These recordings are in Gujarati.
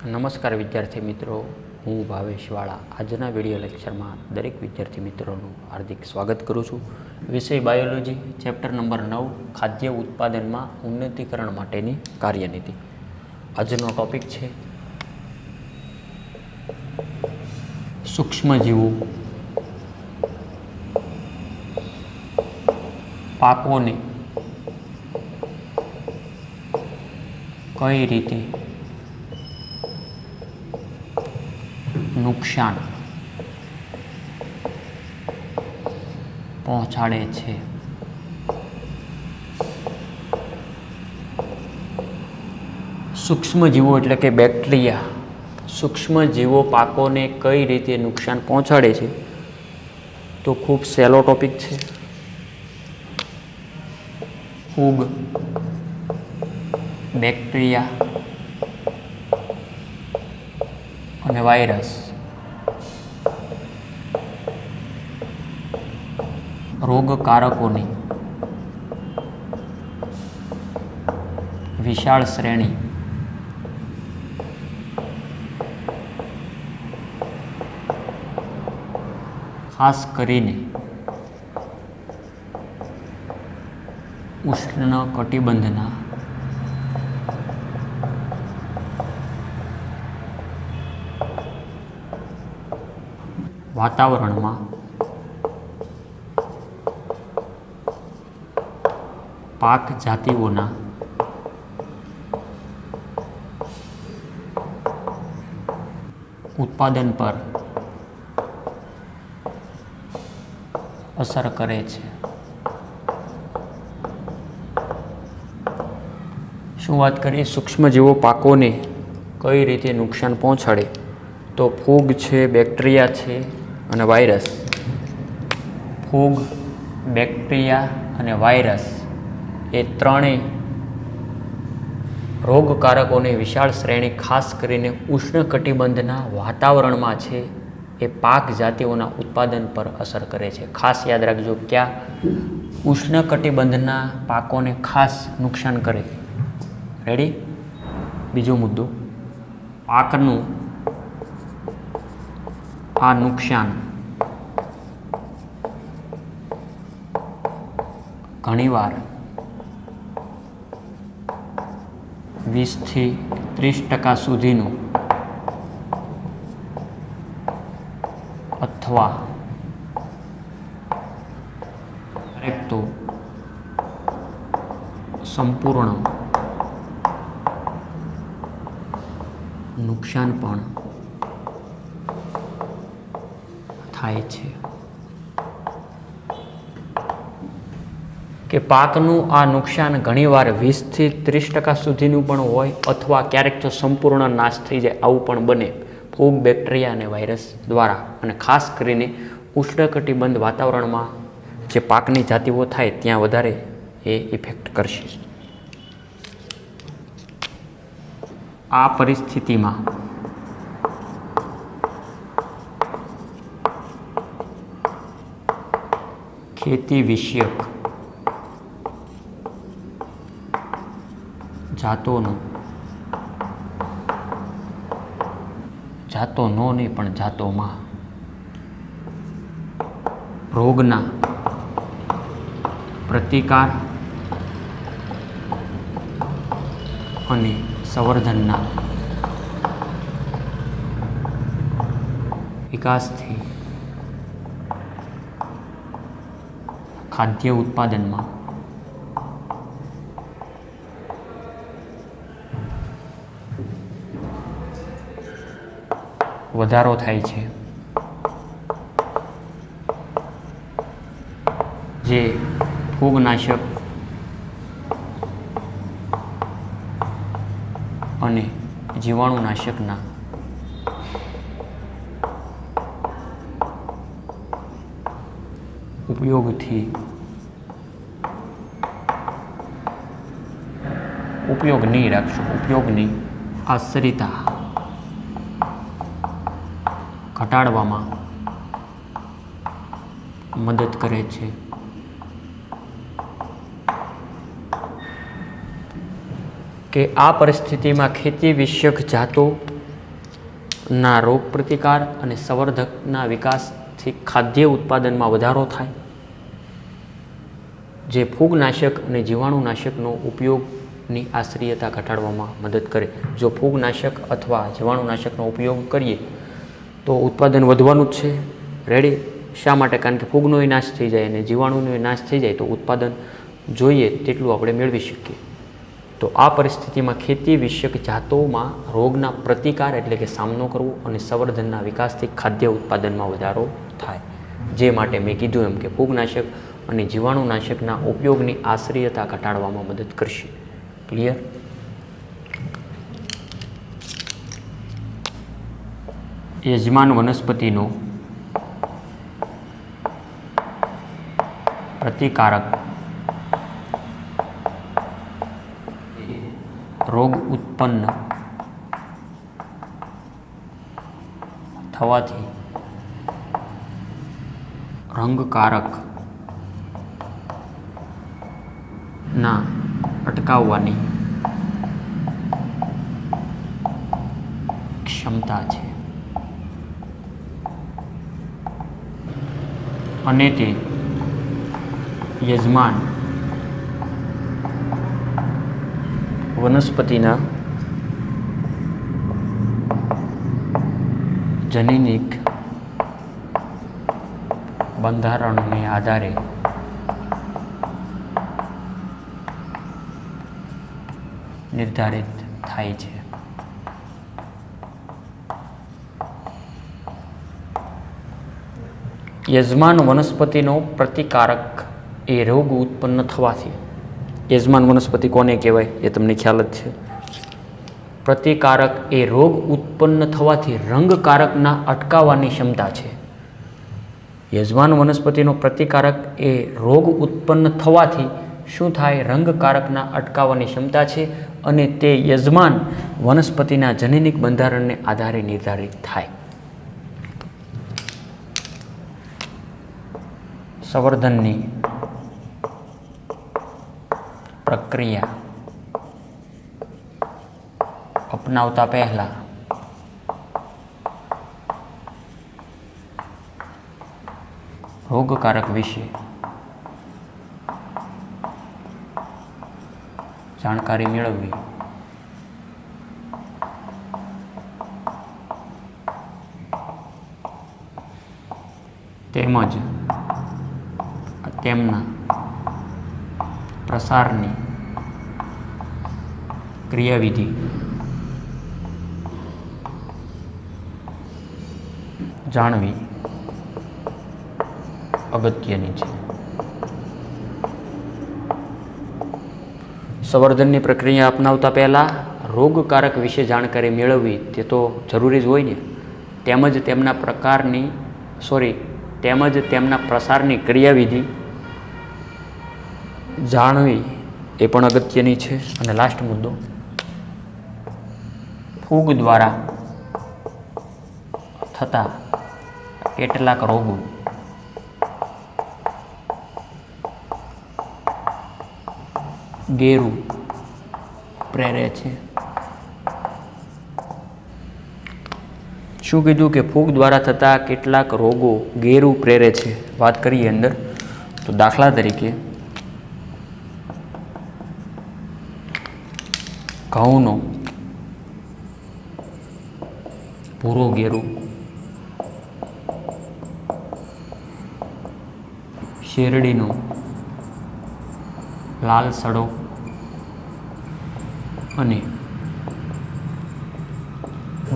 નમસ્કાર વિદ્યાર્થી મિત્રો, હું ભાવેશ વાળા આજના વિડીયો લેક્ચરમાં દરેક વિદ્યાર્થી મિત્રોનું હાર્દિક સ્વાગત કરું છું. વિષય બાયોલોજી, ચેપ્ટર નંબર 9 ખાદ્ય ઉત્પાદનમાં ઉન્નતીકરણ માટેની કાર્યનીતિ. આજનો ટોપિક છે સૂક્ષ્મજીવો પાકોને કઈ રીતે નુકસાન પહોંચાડે છે. સૂક્ષ્મજીવો એટલે કે બેક્ટેરિયા સૂક્ષ્મજીવો પાકોને કઈ રીતે નુકસાન પહોંચાડે છે, તો ખૂબ સહેલો ટોપિક છે. ફૂગ, બેક્ટેરિયા અને વાયરસ રોગકારકોની વિશાળ શ્રેણી ખાસ કરીને ઉષ્ણકટિબંધના વાતાવરણમાં પાક જાતિઓના ઉત્પાદન પર અસર કરે છે. શું વાત કરીએ સૂક્ષ્મજીવો પાકોને કઈ રીતે નુકસાન પહોંચાડે, તો ફૂગ છે, બેક્ટેરિયા છે અને વાયરસ. ફૂગ, બેક્ટેરિયા અને વાયરસ એ ત્રણેય રોગકારકોની વિશાળ શ્રેણી ખાસ કરીને ઉષ્ણકટિબંધના વાતાવરણમાં છે એ પાક જાતિઓના ઉત્પાદન પર અસર કરે છે. ખાસ યાદ રાખજો, ક્યાં ઉષ્ણકટિબંધના પાકોને ખાસ નુકસાન કરે. રેડી? બીજો મુદ્દો, પાકનું આ નુકસાન ઘણીવાર 20 થી 30% સુધીનું અથવા ક્યારેક તો સંપૂર્ણ નુકસાન પણ થાય છે. કે પાકનું આ નુકસાન ઘણીવાર 20 થી 30% સુધીનું પણ હોય અથવા ક્યારેક તો સંપૂર્ણ નાશ થઈ જાય, આવું પણ બને ફૂગ, બેક્ટેરિયા અને વાયરસ દ્વારા. અને ખાસ કરીને ઉષ્ણકટિબંધ વાતાવરણમાં જે પાકની જાતિઓ થાય ત્યાં વધારે એ ઇફેક્ટ કરશે. આ પરિસ્થિતિમાં ખેતી વિષયક જાતોનો નહીં પણ જાતોમાં રોગના પ્રતિકાર અને સંવર્ધનના વિકાસથી ખાદ્ય ઉત્પાદનમાં વધારો થાય છે. જે ફૂગનાશક અને જીવાણુનાશકના ઉપયોગની આશ્રિતા ઘટાડવામાં મદદ કરે છે. કે આ પરિસ્થિતિમાં ખેતી વિષયક જાતો ના રોગ પ્રતિકાર અને સંવર્ધકના વિકાસથી ખાદ્ય ઉત્પાદનમાં વધારો થાય, જે ફૂગનાશક અને જીવાણુનાશકનો ઉપયોગની આશ્રયતા ઘટાડવામાં મદદ કરે. જો ફૂગનાશક અથવા જીવાણુનાશકનો ઉપયોગ કરીએ તો ઉત્પાદન વધવાનું જ છે. રેડી? શા માટે? કારણ કે ફૂગનોય નાશ થઈ જાય અને જીવાણુનો નાશ થઈ જાય તો ઉત્પાદન જોઈએ તેટલું આપણે મેળવી શકીએ. તો આ પરિસ્થિતિમાં ખેતી વિષયક જાતોમાં રોગના પ્રતિકાર એટલે કે સામનો કરવો અને સંવર્ધનના વિકાસથી ખાદ્ય ઉત્પાદનમાં વધારો થાય. જે માટે મેં કીધું એમ કે ફૂગનાશક અને જીવાણુનાશકના ઉપયોગની આશ્રયતા ઘટાડવામાં મદદ કરશે. ક્લિયર? યજમાન વનસ્પતિનો પ્રતિકારક રોગ ઉત્પન્ન થવાથી રંગકારક ના અટકાવવાની ક્ષમતા છે અને તે યજમાન વનસ્પતિના જનીનિક બંધારણને આધારે નિર્ધારિત થાય છે. યજમાન વનસ્પતિનો પ્રતિકારક એ રોગ ઉત્પન્ન થવાથી, યજમાન વનસ્પતિ કોને કહેવાય એ તમને ખ્યાલ જ છે. પ્રતિકારક એ રોગ ઉત્પન્ન થવાથી રંગકારકના અટકાવવાની ક્ષમતા છે. યજમાન વનસ્પતિનો પ્રતિકારક એ રોગ ઉત્પન્ન થવાથી શું થાય? રંગકારકના અટકાવવાની ક્ષમતા છે અને તે યજમાન વનસ્પતિના જનીનિક બંધારણને આધારે નિર્ધારિત થાય. સંવર્ધનની પ્રક્રિયા અપનાવતા પહેલા રોગકારક વિશે જાણકારી મેળવવી. તેમજ તેમના પ્રસારની ક્રિયાવિધિ જાણવી અગત્યની છે. સંવર્ધનની પ્રક્રિયા અપનાવતા પહેલાં રોગકારક વિશે જાણકારી મેળવવી તે તો જરૂરી જ હોય ને. તેમજ તેમના પ્રસારની ક્રિયાવિધિ જાણવી એ પણ અગત્યની છે. અને લાસ્ટ મુદ્દો, ફૂગ દ્વારા થતા કેટલાક રોગો ગેરુ પ્રેરે છે. શું કીધું? કે ફૂગ દ્વારા થતા કેટલાક રોગો ગેરુ પ્રેરે છે. વાત કરીએ અંદર તો દાખલા તરીકે ઘઉંનો ભૂરો ગેરુ, શેરડીનો લાલ સડો અને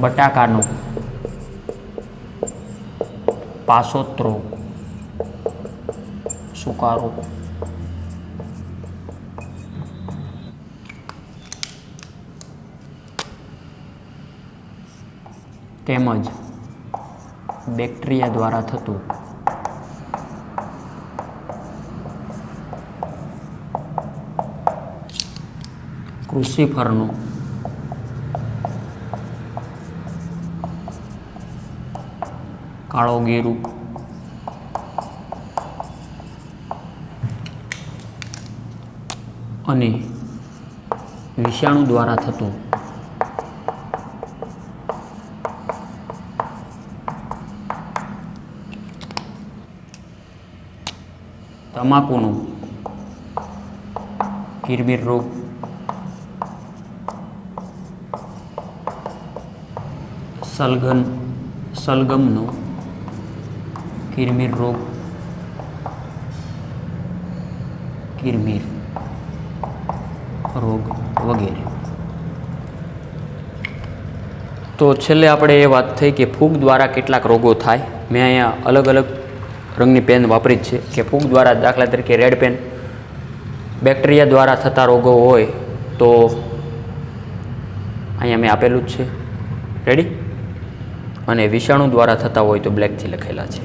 બટાકાનો પાસોત્રો સુકારો. તેમજ બેક્ટેરિયા દ્વારા થતું ક્રુસિફરનો કાળો ગેરુ, અને વિષાણુ દ્વારા થતું તમાકુનું કિરમિર રોગ, સલગમનો કિરમિર રોગ, વગેરે. તો છેલ્લે આપણે એ વાત થઈ કે ફૂગ દ્વારા કેટલાક રોગો થાય. મેં અહીંયા અલગ અલગ રંગની પેન વાપરી જ છે કે ફૂગ દ્વારા, દાખલા તરીકે રેડ પેન, બેક્ટેરિયા દ્વારા થતા રોગો હોય તો અહીંયા મેં આપેલું જ છે, રેડી. અને વિષાણુ દ્વારા થતા હોય તો બ્લેકથી લખેલા છે.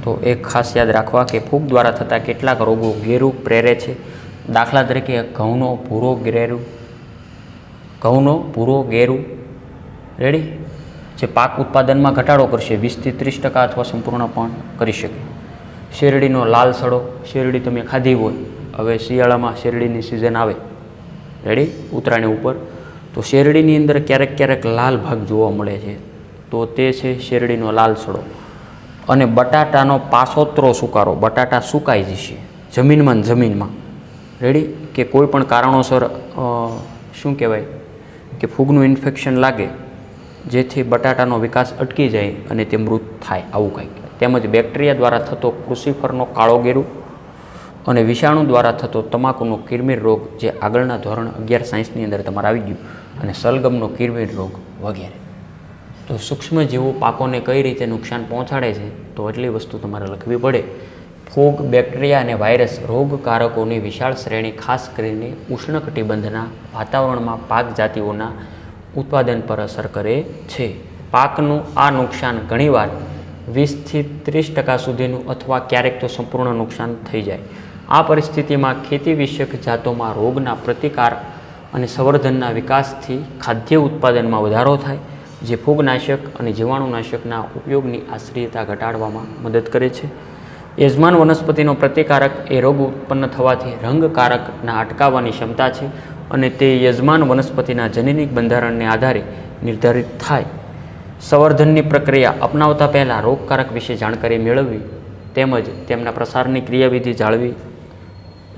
તો એક ખાસ યાદ રાખવા કે ફૂગ દ્વારા થતા કેટલાક રોગો ગેરુ પ્રેરે છે. દાખલા તરીકે ઘઉંનો ભૂરો ગેરુ, રેડી, જે પાક ઉત્પાદનમાં ઘટાડો કરશે, 20 થી 30% અથવા સંપૂર્ણ પણ કરી શકે. શેરડીનો લાલ સડો, શેરડી તમે ખાધી હોય, હવે શિયાળામાં શેરડીની સિઝન આવે, રેડી, ઉતરાયણ ઉપર, તો શેરડીની અંદર ક્યારેક ક્યારેક લાલ ભાગ જોવા મળે છે, તો તે છે શેરડીનો લાલ સડો. અને બટાટાનો પાસોતરો સુકારો, બટાટા સુકાઈ જશે જમીનમાં, રેડી, કે કોઈ પણ કારણોસર શું કહેવાય કે ફૂગનું ઇન્ફેક્શન લાગે, જેથી બટાટાનો વિકાસ અટકી જાય અને તે મૃત થાય, આવું કંઈક. તેમજ બેક્ટેરિયા દ્વારા થતો ક્રુસિફરનો કાળો ગેરુ અને વિષાણુ દ્વારા થતો તમાકુનો કિરમિર રોગ, જે આગળના ધોરણ 11 સાયન્સની અંદર તમારે આવી ગયું, અને સલગમનો કિરમિર રોગ વગેરે. તો સૂક્ષ્મજીવો પાકોને કઈ રીતે નુકસાન પહોંચાડે છે, તો એટલી વસ્તુ તમારે લખવી પડે. ફૂગ, બેક્ટેરિયા અને વાયરસ રોગકારકોની વિશાળ શ્રેણી ખાસ કરીને ઉષ્ણકટિબંધના વાતાવરણમાં પાક જાતિઓના ઉત્પાદન પર અસર કરે છે. પાકનું આ નુકસાન ઘણીવાર 20 થી 30% સુધીનું અથવા ક્યારેક તો સંપૂર્ણ નુકસાન થઈ જાય. આ પરિસ્થિતિમાં ખેતી વિષયક જાતોમાં રોગના પ્રતિકાર અને સંવર્ધનના વિકાસથી ખાદ્ય ઉત્પાદનમાં વધારો થાય, જે ફૂગનાશક અને જીવાણુનાશકના ઉપયોગની આશ્રયતા ઘટાડવામાં મદદ કરે છે. યજમાન વનસ્પતિનો પ્રતિકારક એ રોગ ઉત્પન્ન થવાથી રંગકારકના અટકાવવાની ક્ષમતા છે, અને તે યજમાન વનસ્પતિના જનીનિક બંધારણને આધારે નિર્ધારિત થાય. સંવર્ધનની પ્રક્રિયા અપનાવતા પહેલાં રોગકારક વિશે જાણકારી મેળવવી તેમજ તેમના પ્રસારની ક્રિયાવિધિ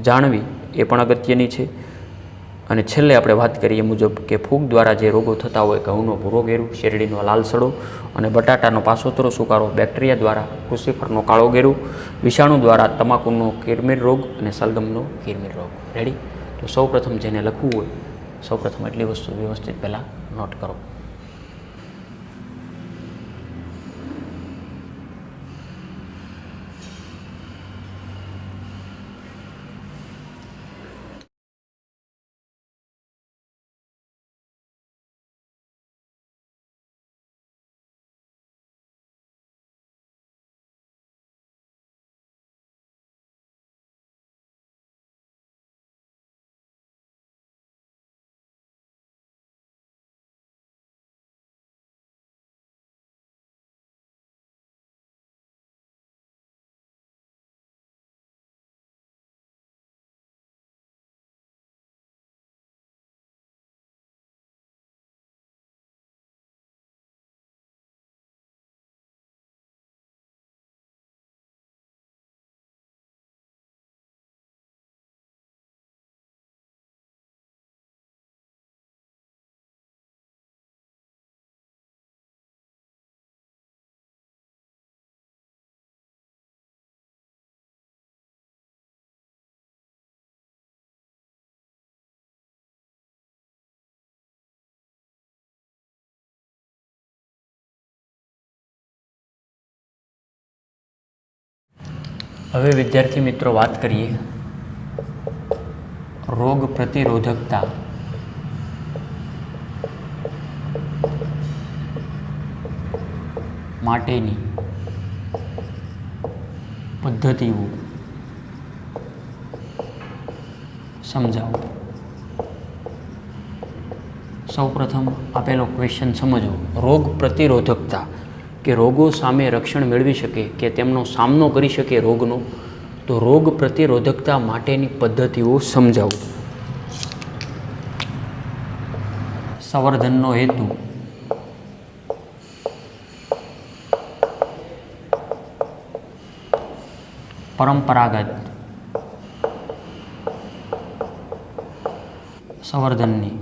જાણવી એ પણ અગત્યની છે. અને છેલ્લે આપણે વાત કરીએ મુજબ કે ફૂગ દ્વારા જે રોગો થતા હોય, ઘઉંનો ભૂરો ગેરુ, શેરડીનો લાલ સડો અને બટાટાનો પાસોતરો સુકારો, બેક્ટેરિયા દ્વારા ક્રુસિફરનો કાળો ગેરુ, વિષાણુ દ્વારા તમાકુનો કિરમિર રોગ અને સલગમનો કિરમિર રોગ. રેડી. તો સૌપ્રથમ જેને લખવું હોય, સૌપ્રથમ એટલી વસ્તુ વ્યવસ્થિત પહેલાં નોટ કરો. હવે વિદ્યાર્થી મિત્રો વાત કરીએ રોગ પ્રતિરોધકતા માટેની પદ્ધતિઓ સમજાવો. સૌપ્રથમ આપેલો ક્વેશ્ચન સમજો. રોગ પ્રતિરોધકતા કે રોગો સામે રક્ષણ મેળવી શકે કે તેમનો સામનો કરી શકે રોગનો, તો રોગ પ્રતિરોધકતા માટેની પદ્ધતિઓ સમજાવો. સંવર્ધનનો હેતુ પરંપરાગત સંવર્ધનની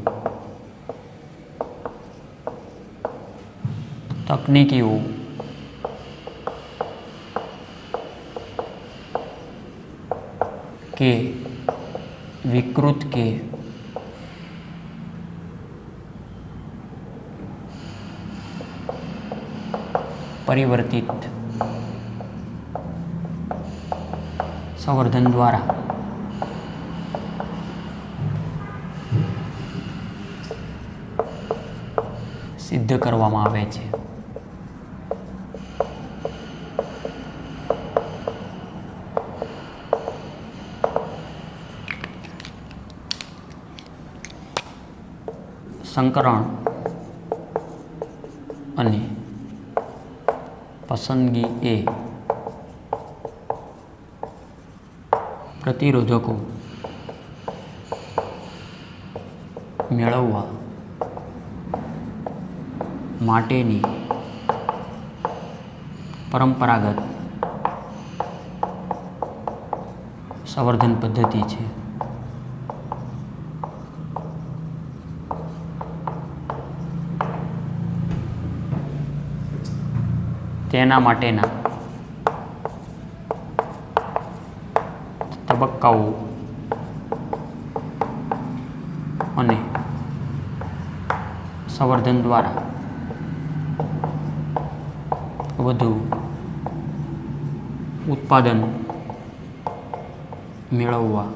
તકનીકીઓ કે વિકૃત કે પરિવર્તિત સંવર્ધન દ્વારા સિદ્ધ કરવામાં આવે છે. સંકરણ અને પસંદગી એ પ્રતિરોધકો મેળવવા માટેની પરંપરાગત સંવર્ધન પદ્ધતિ છે. તેના માટેના તબક્કાઓ અને સંવર્ધન દ્વારા વધુ ઉત્પાદન મેળવવા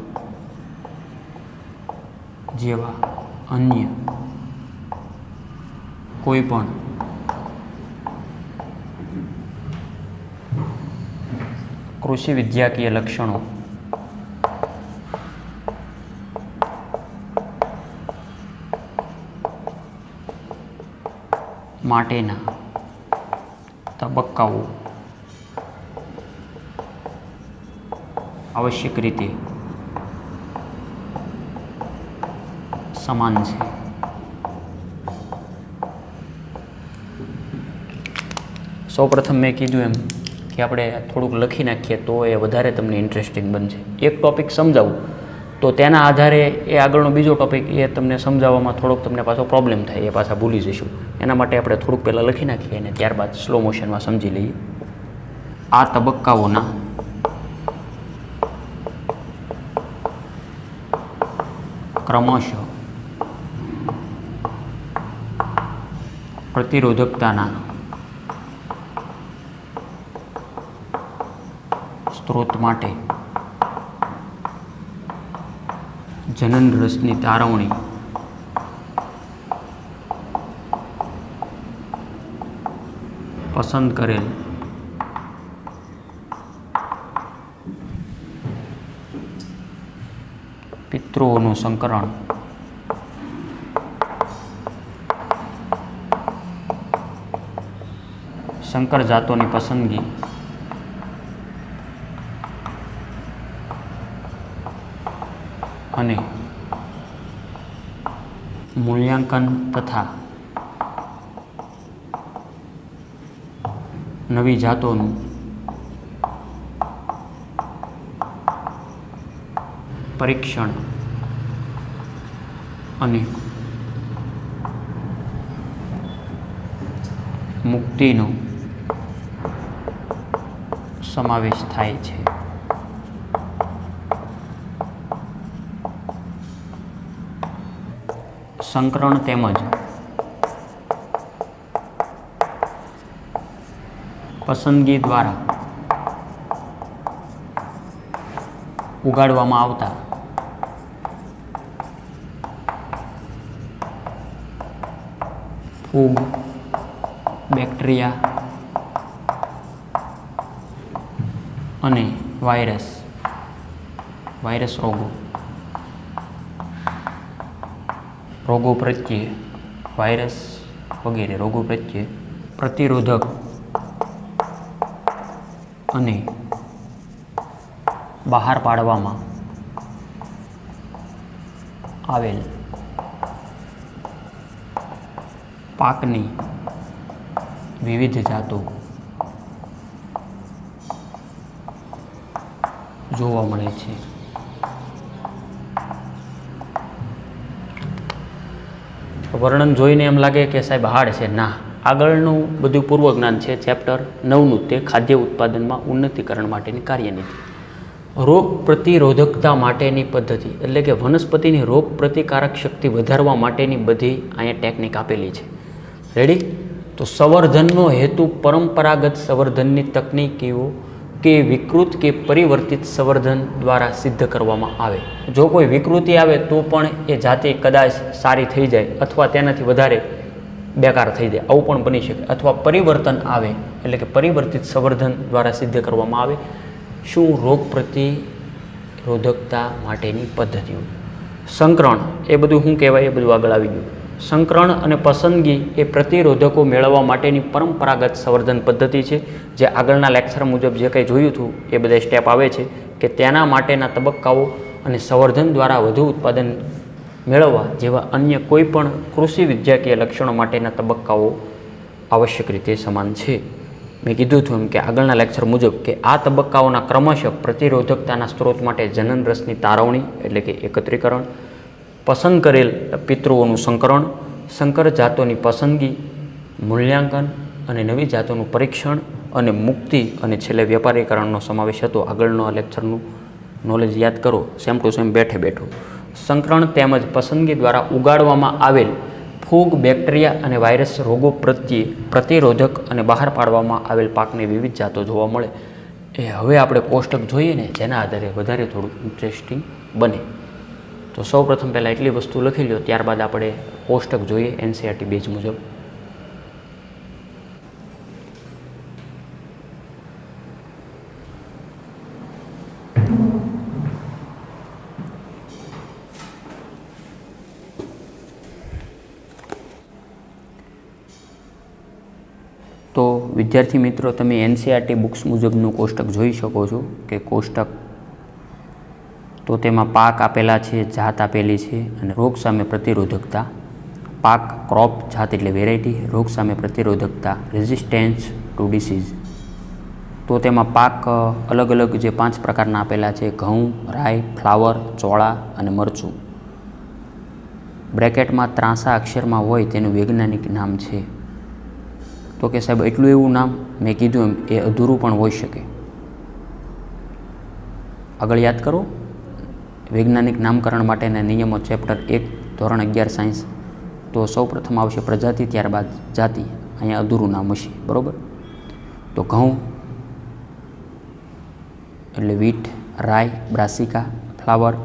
જેવા અન્ય કોઈ પણ કૃષિ વિદ્યાકીય લક્ષણો માટેના તબક્કાઓ આવશ્યક રીતે સમાન છે. સૌપ્રથમ મેં કીધું એમ કે આપણે થોડુંક લખી નાખીએ તો એ વધારે તમને ઇન્ટરેસ્ટિંગ બનશે. એક ટૉપિક સમજાવું તો તેના આધારે એ આગળનો બીજો ટૉપિક એ તમને સમજાવવામાં થોડોક તમને પાછો પ્રોબ્લેમ થાય, એ પાછા ભૂલી જઈશું. એના માટે આપણે થોડુંક પહેલાં લખી નાખીએ અને ત્યારબાદ સ્લો મોશનમાં સમજી લઈએ. આ તબક્કાઓના ક્રમશઃ પ્રતિરોધકતાના સ્ત્રોત માટે જનન રસની તારવણી પસંદ કરેલ પિતૃઓનું સંકરણ સંકર જાતોની પસંદગી અને મૂલ્યાંકન તથા નવી જાતોનું પરીક્ષણ અને મુક્તિનો સમાવેશ થાય છે. સંકરણ તેમજ પસંદગી દ્વારા ઉગાડવામાં આવતા ફૂગ, બેક્ટેરિયા અને વાયરસ રોગો પ્રત્યે વાયરસ વગેરે રોગો પ્રત્યે પ્રતિરોધક અને બહાર પાડવામાં આવેલ પાકની વિવિધ જાતો જોવા મળે છે. વર્ણન જોઈને એમ લાગે કે સાહેબ હાર્ડ છે. ના, આગળનું બધું પૂર્વજ્ઞાન છે. ચેપ્ટર 9નું તે ખાદ્ય ઉત્પાદનમાં ઉન્નતીકરણ માટેની કાર્યનીતિ. રોગ પ્રતિરોધકતા માટેની પદ્ધતિ એટલે કે વનસ્પતિની રોગ પ્રતિકારક શક્તિ વધારવા માટેની બધી અહીંયા ટેકનિક આપેલી છે. રેડી? તો સંવર્ધનનો હેતુ પરંપરાગત સંવર્ધનની તકનીકીઓ કે વિકૃત કે પરિવર્તિત સંવર્ધન દ્વારા સિદ્ધ કરવામાં આવે. જો કોઈ વિકૃતિ આવે તો પણ એ જાતિ કદાચ સારી થઈ જાય અથવા તેનાથી વધારે બેકાર થઈ જાય, આવું પણ બની શકે. અથવા પરિવર્તન આવે એટલે કે પરિવર્તિત સંવર્ધન દ્વારા સિદ્ધ કરવામાં આવે. શું? રોગ પ્રતિરોધકતા માટેની પદ્ધતિઓ. સંકરણ એ બધું શું કહેવાય? એ બધું આગળ આવી ગયું. સંકરણ અને પસંદગી એ પ્રતિરોધકો મેળવવા માટેની પરંપરાગત સંવર્ધન પદ્ધતિ છે. જે આગળના લેક્ચર મુજબ જે કંઈ જોયું હતું એ બધા સ્ટેપ આવે છે કે તેના માટેના તબક્કાઓ અને સંવર્ધન દ્વારા વધુ ઉત્પાદન મેળવવા જેવા અન્ય કોઈ પણ કૃષિ વિદ્યાકીય લક્ષણો માટેના તબક્કાઓ આવશ્યક રીતે સમાન છે. મેં કીધું હતું એમ કે આગળના લેક્ચર મુજબ કે આ તબક્કાઓના ક્રમશઃ પ્રતિરોધકતાના સ્ત્રોત માટે જનન રસની તારવણી એટલે કે એકત્રીકરણ, પસંદ કરેલ પિતૃઓનું સંકરણ, સંકર જાતોની પસંદગી, મૂલ્યાંકન અને નવી જાતોનું પરીક્ષણ અને મુક્તિ અને છેલ્લે વ્યાપારીકરણનો સમાવેશ હતો. આગળનો લેક્ચરનું નોલેજ યાદ કરો, સેમ ટુ સેમ બેઠે બેઠો. સંકરણ તેમજ પસંદગી દ્વારા ઉગાડવામાં આવેલ ફૂગ, બેક્ટેરિયા અને વાયરસ રોગો પ્રત્યે પ્રતિરોધક અને બહાર પાડવામાં આવેલ પાકની વિવિધ જાતો જોવા મળે. એ હવે આપણે કોષ્ટક જોઈએ ને જેના આધારે વધારે થોડું ઇન્ટરેસ્ટિંગ બને. તો સૌ પ્રથમ પહેલાં એટલી વસ્તુ લખી લો, ત્યારબાદ આપણે કોષ્ટક જોઈએ એનસીઈઆરટી બેઝ મુજબ. તો વિદ્યાર્થી મિત્રો, તમે એનસીઈઆરટી બુક્સ મુજબનું કોષ્ટક જોઈ શકો છો કે કોષ્ટક તો તેમાં પાક આપેલા છે, જાત આપેલી છે અને રોગ સામે પ્રતિરોધકતા. પાક ક્રોપ, જાત એટલે વેરાયટી, રોગ સામે પ્રતિરોધકતા રેઝિસ્ટન્સ ટુ ડિસીઝ. તો તેમાં પાક અલગ અલગ જે 5 પ્રકારના આપેલા છે: ઘઉં, રાઈ, ફ્લાવર, ચોળા અને મરચું. બ્રેકેટમાં ત્રાંસા અક્ષરમાં હોય તેનું વૈજ્ઞાનિક નામ છે. તો કે સાહેબ એટલું એવું નામ મેં કીધું એમ એ અધૂરું પણ હોઈ શકે. આગળ યાદ કરો, વૈજ્ઞાનિક નામકરણ માટેના નિયમો ચેપ્ટર 1 ધોરણ 11 સાયન્સ. તો સૌ પ્રથમ આવશે પ્રજાતિ, ત્યારબાદ જાતિ. અહીંયા અધૂરું નામ હશે, બરાબર. તો ઘઉં એટલે વીટ, રાઈ બ્રાસિકા, ફ્લાવર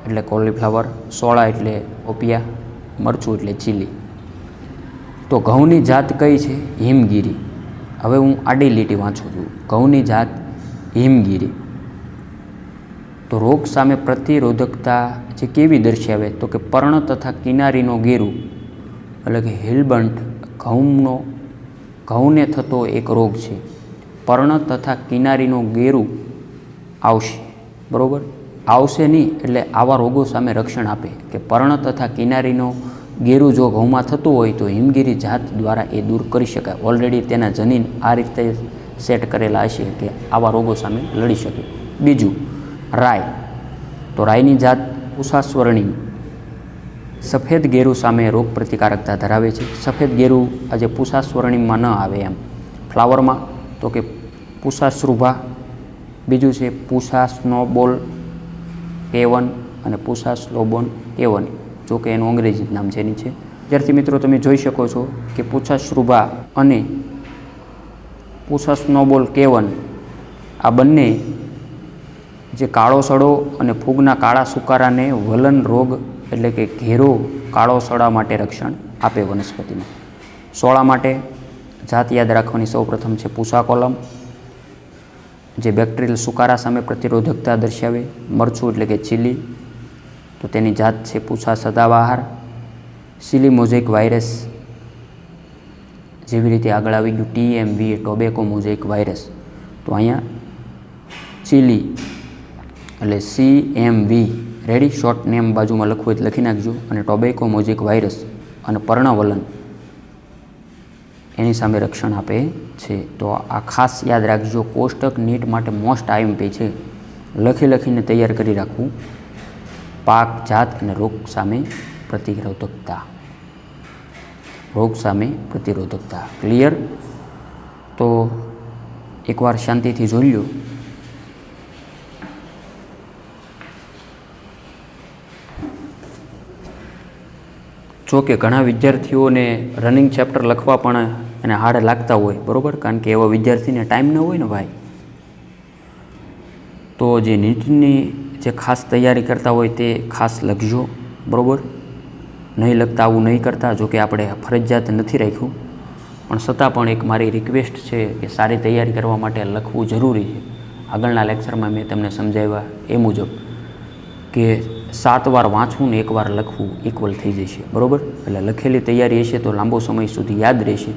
એટલે કોલીફ્લાવર, સોળા એટલે ઓપિયા, મરચું એટલે ચીલી. તો ઘઉંની જાત કઈ છે? હિમગીરી. હવે હું આડી લીટી વાંચું છું. ઘઉંની જાત હિમગીરી. તો રોગ સામે પ્રતિરોધકતા જે કેવી દર્શાવે? તો કે પર્ણ તથા કિનારીનો ગેરું એટલે કે હિલબન્ટ ઘઉંને થતો એક રોગ છે. પર્ણ તથા કિનારીનો ગેરું આવશે, બરાબર. આવશે નહીં એટલે આવા રોગો સામે રક્ષણ આપે કે પર્ણ તથા કિનારીનો ગેરું જો ઘઉંમાં થતું હોય તો હિમગીરી જાત દ્વારા એ દૂર કરી શકાય. ઓલરેડી તેના જનીન આ રીતે સેટ કરેલા હશે કે આવા રોગો સામે લડી શકે. બીજું, રાઈ. તો રાઈની જાત પૂષા સ્વર્ણિમ, સફેદ ગેરું સામે રોગ પ્રતિકારકતા ધરાવે છે. સફેદ ગેરું આજે પૂષા સ્વર્ણિમમાં ન આવે એમ. ફ્લાવરમાં તો કે પૂષા શ્રુભા. બીજું છે પૂષા સ્નોબોલ K1 અને પૂષા સ્લોબોન K1. જો કે એનું અંગ્રેજી નામ છે એની છે. વિદ્યાર્થી મિત્રો, તમે જોઈ શકો છો કે પૂષા શ્રુભા અને પૂષા સ્નોબોલ K1 આ બંને જે કાળો સડો અને ફૂગના કાળા સુકારાને વલન રોગ એટલે કે ઘેરો કાળો સડા માટે રક્ષણ આપે વનસ્પતિને. સોળા માટે જાત યાદ રાખવાની સૌ પ્રથમ છે પૂષા કોલમ, જે બેક્ટેરિયલ સુકારા સામે પ્રતિરોધકતા દર્શાવે. મરચું એટલે કે ચીલી, તો તેની જાત છે પૂષા સદાબહાર. સિલી મોઝેક વાયરસ, જેવી રીતે આગળ આવી ગયું TMV ટોબેકો મોઝેક વાયરસ. તો અહીંયા ચીલી એટલે CMV, રેડી. શોર્ટ નેમ બાજુમાં લખવું એટલે લખી નાખજો. અને ટોબેકો મોઝેક વાયરસ અને પર્ણવલન એની સામે રક્ષણ આપે છે. તો આ ખાસ યાદ રાખજો. કોષ્ટક નીટ માટે મોસ્ટ IMP છે. લખીને તૈયાર કરી રાખવું. પાક, જાત અને રોગ સામે પ્રતિરોધકતા. રોગ સામે પ્રતિરોધકતા. ક્લિયર? તો એકવાર શાંતિથી જોઈ લો. જો કે ઘણા વિદ્યાર્થીઓને રનિંગ ચેપ્ટર લખવા પણ એને હાર્ડ લાગતા હોય, બરાબર, કારણ કે એવા વિદ્યાર્થીને ટાઈમ ન હોય ને ભાઈ. તો જે નીટની જે ખાસ તૈયારી કરતા હોય તે ખાસ લખજો, બરાબર. નહીં લખતા આવું નહીં કરતા. જો કે આપણે ફરજિયાત નથી રાખ્યું, પણ છતાં પણ એક મારી રિક્વેસ્ટ છે કે સારી તૈયારી કરવા માટે લખવું જરૂરી છે. આગળના લેક્ચરમાં મેં તમને સમજાવ્યા એ મુજબ કે 7 વાર વાંચવું ને 1 વાર લખવું ઇક્વલ થઈ જશે, બરાબર. એટલે લખેલી તૈયારી હશે તો લાંબો સમય સુધી યાદ રહેશે.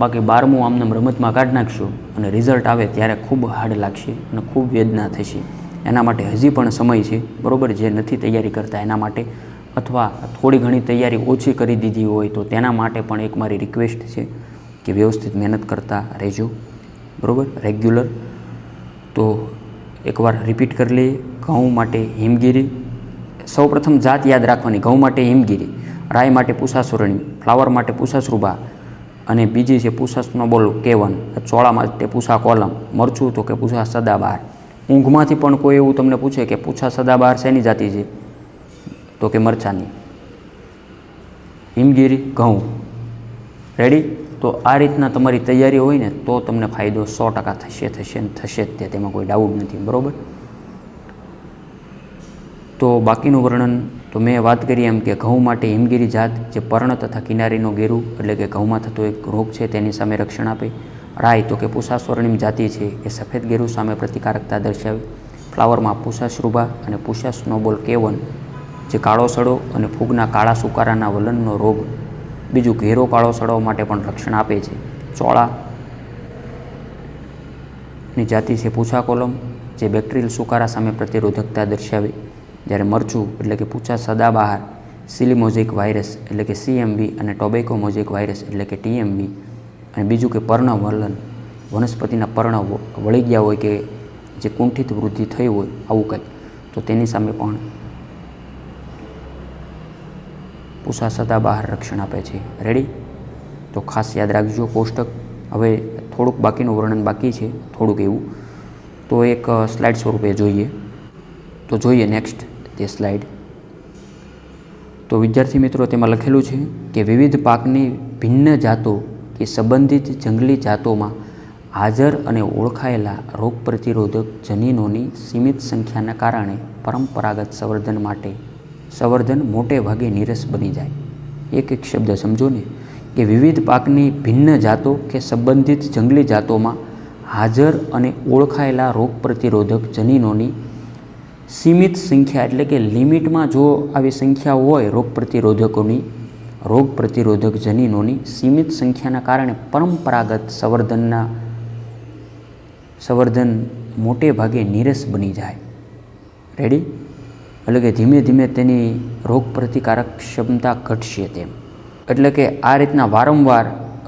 બાકી 12મું આમને રમતમાં કાઢી નાખશો અને રિઝલ્ટ આવે ત્યારે ખૂબ હાર્ડ લાગશે અને ખૂબ વેદના થશે. એના માટે હજી પણ સમય છે, બરાબર. જે નથી તૈયારી કરતા એના માટે, અથવા થોડી ઘણી તૈયારી ઓછી કરી દીધી હોય તો તેના માટે પણ એક મારી રિક્વેસ્ટ છે કે વ્યવસ્થિત મહેનત કરતા રહેજો, બરાબર, રેગ્યુલર. તો એકવાર રિપીટ કરી લઈએ. ઘઉં માટે હિમગીરી. સૌપ્રથમ જાત યાદ રાખવાની. ઘઉં માટે હિમગીરી, રાઈ માટે પૂષાસુરણી, ફ્લાવર માટે પૂષાશ્રુભા અને બીજી છે પૂષા સ્નોબોલ K1, ચોળા માટે પૂષા કોલમ, મરચું તો કે પૂષા સદાબહાર. ઊંઘમાંથી પણ કોઈ એવું તમને પૂછે કે પૂષા સદાબહાર શેની જાતિ છે, તો કે મરચાની. હિમગીરી, ઘઉં. રેડી? તો આ રીતના તમારી તૈયારી હોય ને તો તમને ફાયદો 100% થશે ને થશે જ તે, તેમાં કોઈ ડાઉટ નથી, બરાબર. તો બાકીનું વર્ણન તો મેં વાત કરી એમ કે ઘઉં માટે હિમગીરી જાત જે પર્ણ તથા કિનારીનો ગેરુ એટલે કે ઘઉંમાં થતો એક રોગ છે તેની સામે રક્ષણ આપે. રાઈ તો કે પૂષા સ્વર્ણિમ જાતિ છે એ સફેદ ગેરુ સામે પ્રતિકારકતા દર્શાવે. ફ્લાવરમાં પૂષા શ્રુભા અને પૂષા સ્નોબોલ K1 જે કાળો સડો અને ફૂગના કાળા સુકારાના વલણનો રોગ, બીજું ઘેરો કાળો સડો માટે પણ રક્ષણ આપે છે. ચોળાની જાતિ છે પૂછા કોલમ જે બેક્ટેરિયલ સુકારા સામે પ્રતિરોધકતા દર્શાવે. જ્યારે મરચું એટલે કે પૂછા સદાબહાર સિલિમોઝેઇક વાયરસ એટલે કે CMV અને ટોબેકો મોઝેઇક વાયરસ એટલે કે TMV. અને બીજું કે પર્ણ વલન, વનસ્પતિના પર્ણ વળી ગયા હોય કે જે કુંઠિત વૃદ્ધિ થઈ હોય આવું કંઈક, તો તેની સામે પણ પૂષા સદાબહાર રક્ષણ આપે છે. રેડી? તો ખાસ યાદ રાખજો કોષ્ટક. હવે થોડુંક બાકીનું વર્ણન બાકી છે, થોડુંક એવું, તો એક સ્લાઇડ સ્વરૂપે જોઈએ. તો જોઈએ નેક્સ્ટ તે સ્લાઇડ. તો વિદ્યાર્થી મિત્રો તેમાં લખેલું છે કે વિવિધ પાકની ભિન્ન જાતો કે સંબંધિત જંગલી જાતોમાં હાજર અને ઓળખાયેલા રોગ પ્રતિરોધક જનીનોની સીમિત સંખ્યાના કારણે પરંપરાગત સંવર્ધન મોટે ભાગે નીરસ બની જાય. એક શબ્દ સમજો ને કે વિવિધ પાકની ભિન્ન જાતો કે સંબંધિત જંગલી જાતોમાં હાજર અને ઓળખાયેલા રોગ પ્રતિરોધક જનીનોની સીમિત સંખ્યા એટલે કે લિમિટમાં જો આવી સંખ્યા હોય રોગ પ્રતિરોધક જનીનોની સીમિત સંખ્યાના કારણે પરંપરાગત સંવર્ધન મોટે ભાગે નીરસ બની જાય. રેડી? એટલે કે ધીમે ધીમે તેની રોગ પ્રતિકારક ક્ષમતા ઘટશે તેમ. એટલે કે આ રીતના વારંવાર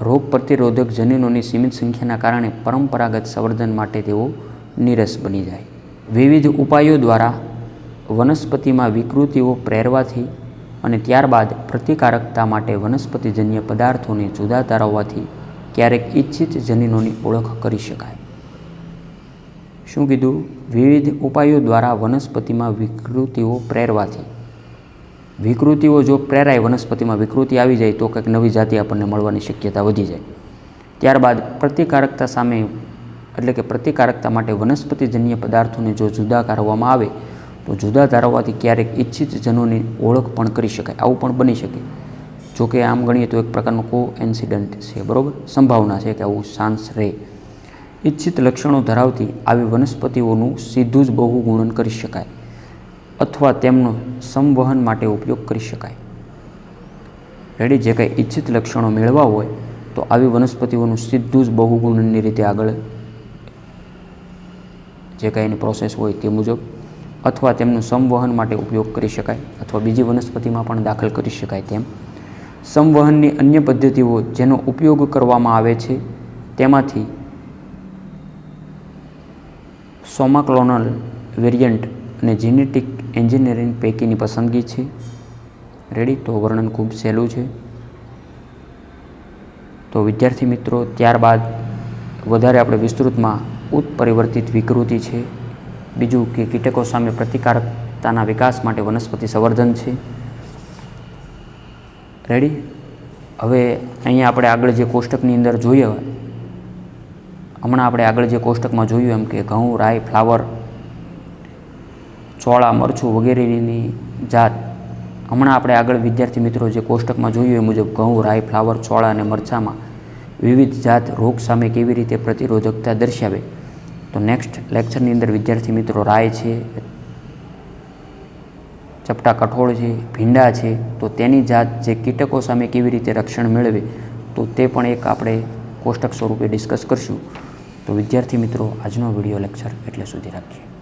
રોગ પ્રતિરોધક જનીનોની સીમિત સંખ્યાના કારણે પરંપરાગત સંવર્ધન માટે તેઓ નીરસ બની જાય. વિવિધ ઉપાયો દ્વારા વનસ્પતિમાં વિકૃતિઓ પ્રેરવાથી અને ત્યારબાદ પ્રતિકારકતા માટે વનસ્પતિજન્ય પદાર્થોને જુદા તારવવાથી ક્યારેક ઇચ્છિત જનીનોની ઓળખ કરી શકાય. શું કીધું? વિવિધ ઉપાયો દ્વારા વનસ્પતિમાં વિકૃતિઓ પ્રેરવાથી. વિકૃતિઓ જો પ્રેરાય, વનસ્પતિમાં વિકૃતિ આવી જાય તો કંઈક નવી જાતિ આપણને મળવાની શક્યતા વધી જાય. ત્યારબાદ પ્રતિકારકતા સામે એટલે કે પ્રતિકારકતા માટે વનસ્પતિજન્ય પદાર્થોને જો જુદા કરવામાં આવે તો જુદા તારવવાથી ક્યારેક ઇચ્છિત જનોની ઓળખ પણ કરી શકાય. આવું પણ બની શકે. જોકે આમ ગણીએ તો એક પ્રકારનો કોઇન્સિડન્ટ છે, બરાબર, સંભાવના છે કે આવું ચાન્સ રહે. ઇચ્છિત લક્ષણો ધરાવતી આવી વનસ્પતિઓનું સીધું જ બહુગુણન કરી શકાય અથવા તેમનો સંવહન માટે ઉપયોગ કરી શકાય. રેડી? જે કંઈ ઇચ્છિત લક્ષણો મેળવવા હોય તો આવી વનસ્પતિઓનું સીધું જ બહુગુણનની રીતે આગળ જે કંઈ એની પ્રોસેસ હોય તે મુજબ અથવા તેમનું સંવહન માટે ઉપયોગ કરી શકાય અથવા બીજી વનસ્પતિમાં પણ દાખલ કરી શકાય. તેમ સંવહનની અન્ય પદ્ધતિઓ જેનો ઉપયોગ કરવામાં આવે છે તેમાંથી સોમાક્લોનલ વેરિયન્ટ અને જેનેટિક એન્જિનિયરિંગ પૈકીની પસંદગી છે. રેડી? તો વર્ણન ખૂબ સહેલું છે. તો વિદ્યાર્થી મિત્રો ત્યારબાદ વધારે આપણે વિસ્તૃતમાં ઉત્પરિવર્તિત વિકૃતિ છે, બીજું કે કીટકો સામે પ્રતિકારકતાના વિકાસ માટે વનસ્પતિ સંવર્ધન છે. રેડી. હવે અહીંયા આપણે આગળ જે કોષ્ટકની અંદર જોઈએ, હમણાં આપણે આગળ જે કોષ્ટકમાં જોયું એમ કે ઘઉં, રાઈ, ફ્લાવર, ચોળા, મરચું વગેરેની જાત. હમણાં આપણે આગળ વિદ્યાર્થી મિત્રો જે કોષ્ટકમાં જોયું એ મુજબ ઘઉં, રાઈ, ફ્લાવર, ચોળા અને મરચામાં વિવિધ જાત રોગ સામે કેવી રીતે પ્રતિરોધકતા દર્શાવે. તો નેક્સ્ટ લેક્ચરની અંદર વિદ્યાર્થી મિત્રો રાઈ છે, ચપટા કઠોળ છે, ભીંડા છે, તો તેની જાત જે કીટકો સામે કેવી રીતે રક્ષણ મેળવે તો તે પણ એક આપણે કોષ્ટક સ્વરૂપે ડિસ્કસ કરશું. તો વિદ્યાર્થી મિત્રો આજનો વિડીયો લેક્ચર એટલે સુધી રાખીએ.